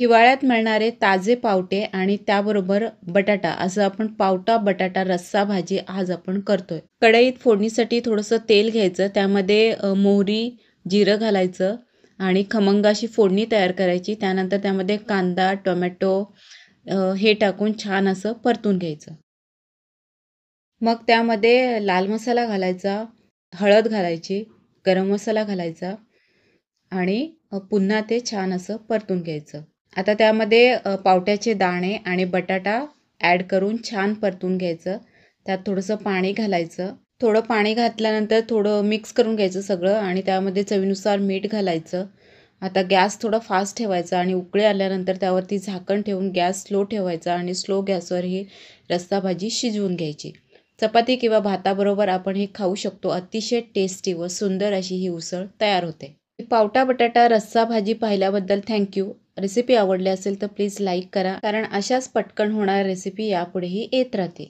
हिवाळ्यात मिळणारे ताजे पावटे आणि त्याबरोबर बटाटा असं आपण पावटा बटाटा रस्सा भाजी आज आपण करतोय। कढईत फोडणीसाठी थोडंसं तेल घ्यायचं, त्यामध्ये मोहरी जिरं घालायचं आणि खमंग अशी फोडणी तयार करायची। त्यानंतर त्यामध्ये कांदा टोमॅटो हे टाकून छान असं परतून घ्यायचं। मग त्यामध्ये लाल मसाला घालायचा, हळद घालायची, गरम मसाला घालायचा आणि पुन्हा ते छान असं परतून घ्यायचं। आता त्यामध्ये पावट्याचे दाणे आणि बटाटा ॲड करून छान परतून घ्यायचं। त्यात थोडंसं पाणी घालायचं, थोडं पाणी घातल्यानंतर थोडं मिक्स करून घ्यायचं सगळं आणि त्यामध्ये चवीनुसार मीठ घालायचं। आता गॅस थोडा फास्ट ठेवायचा आणि उकळी आल्यानंतर त्यावरती झाकण ठेवून गॅस स्लो ठेवायचा आणि स्लो गॅसवर ही रस्सा भाजी शिजवून घ्यायची। चपाती किंवा भाताबरोबर आपण हे खाऊ शकतो। अतिशय टेस्टी व सुंदर अशी ही उसळ तयार होते। पावटा बटाटा रस्सा भाजी पाहिल्याबद्दल थँक्यू। रेसिपी आवडली असेल तर प्लीज लाईक करा, कारण अशाच पटकन होणाऱ्या रेसिपी यापुढेही येत राहतील।